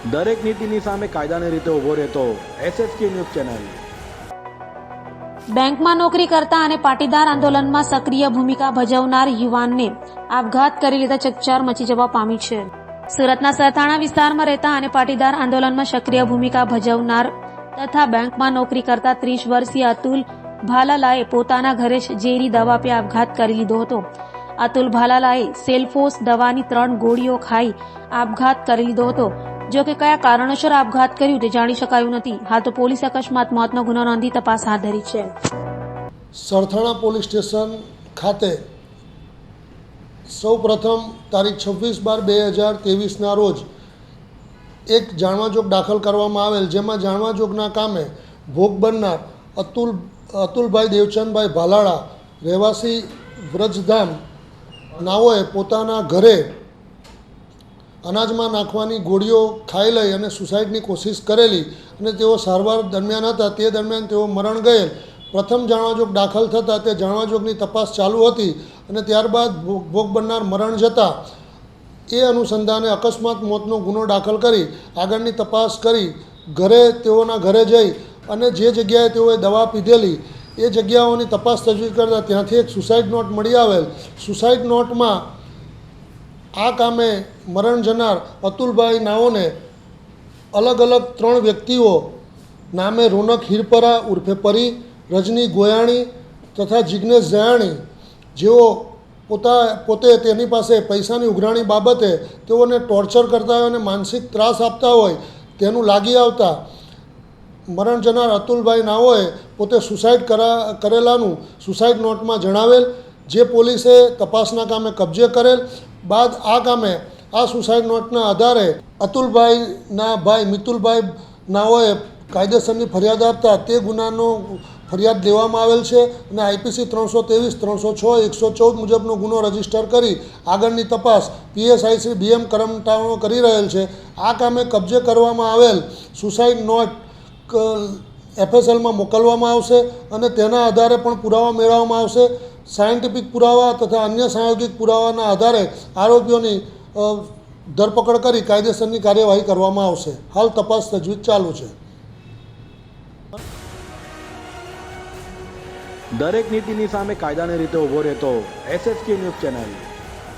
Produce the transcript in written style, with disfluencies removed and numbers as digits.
દરેક નીતિની સામે કાયદાની રીતે ઊભો રહેતો SSK ન્યૂઝ ચેનલ। બેંકમાં નોકરી કરતા અને પાટીદાર આંદોલનમાં સક્રિય ભૂમિકા ભજવનાર યુવાનને આપઘાત કરી લેતા ચકચાર મચી જવા પામી છે। સુરતના સરથાણા વિસ્તારમાં રહેતા અને પાટીદાર આંદોલનમાં સક્રિય ભૂમિકા ભજવનાર તથા બેંકમાં નોકરી કરતા 30 વર્ષીય અતુલ ભાલાલાએ પોતાના ઘરે જ ઝેરી દવા પી આપઘાત કરી લીધો હતો। અતુલ ભાલાલાએ સેલ્ફોસ દવાની 3 ગોળીઓ ખાઈ આપઘાત કરી લીધો હતો। જો કે કયા કારણોસર આપઘાત કર્યું તે જાણી શકાયું નથી। હાલ તો પોલીસે અકસ્માત મોતનો ગુનો નોંધી તપાસ હાથ ધરી છે। સરથાણા પોલીસ સ્ટેશન ખાતે સૌપ્રથમ તારીખ 26/12/2023ના રોજ એક જાણવાજોગ દાખલ કરવામાં આવેલ, જેમાં જાણવાજોગના કામે ભોગ બનનાર અતુલભાઈ દેવચંદભાઈ ભાલાળા રહેવાસી વ્રજધામ નાઓએ પોતાના ઘરે અનાજમાં નાખવાની ગોળીઓ ખાઈ લઈ અને સુસાઇડની કોશિશ કરેલી અને તેઓ સારવાર દરમિયાન હતા। તે દરમિયાન તેઓ મરણ ગયેલ। પ્રથમ જાણવાજોગ દાખલ થતાં તે જાણવાજોગની તપાસ ચાલુ હતી અને ત્યારબાદ ભોગ બનનાર મરણ જતાં એ અનુસંધાને અકસ્માત મોતનો ગુનો દાખલ કરી આગળની તપાસ કરી તેઓના ઘરે જઈ અને જે જગ્યાએ તેઓએ દવા પીધેલી એ જગ્યાઓની તપાસ તજવીજ કરતાં ત્યાંથી એક સુસાઇડ નોટ મળી આવેલ। સુસાઇડ નોટમાં આ કામે મરણ જનાર અતુલભાઈ નાઓને અલગ અલગ 3 વ્યક્તિઓ નામે રોનક હિરપરા ઉર્ફે પરી, રજની ગોયાણી તથા જિગ્નેશ જયાણી, જેઓ પોતે તેની પાસે પૈસાની ઉઘરાણી બાબતે તેઓને ટોર્ચર કરતા હોય અને માનસિક ત્રાસ આપતા હોય તેનું લાગી આવતા મરણ જનાર અતુલભાઈ નાઓએ પોતે સુસાઇડ કરેલાનું સુસાઇડ નોટમાં જણાવેલ, જે પોલીસે તપાસના કામે કબજે કરેલ। બાદ આ કામે આ સુસાઇડ નોટના આધારે અતુલભાઈના ભાઈ મિતુલભાઈ નાઓએ કાયદેસરની ફરિયાદ આપતા તે ગુનાનો ફરિયાદ લેવામાં આવેલ છે અને IPC 323, 306, 114 મુજબનો ગુનો રજીસ્ટર કરી આગળની તપાસ PSI શ્રી BM કરમટાણો કરી રહેલ છે। આ કામે કબજે કરવામાં આવેલ સુસાઇડ નોટ FSLમાં મોકલવામાં આવશે અને તેના આધારે પણ પુરાવા મેળવવામાં આવશે। સાયન્ટિફિક પુરાવા તથા અન્ય સાંયોગિક પુરાવાના આધારે આરોપીઓની ધરપકડ કરી કાયદેસરની કાર્યવાહી કરવામાં આવશે। હાલ તપાસ તજવીજ ચાલુ છે। દરેક નીતિની સામે કાયદાની રીતે ઊભો રહેતો SSK ન્યૂઝ ચેનલ।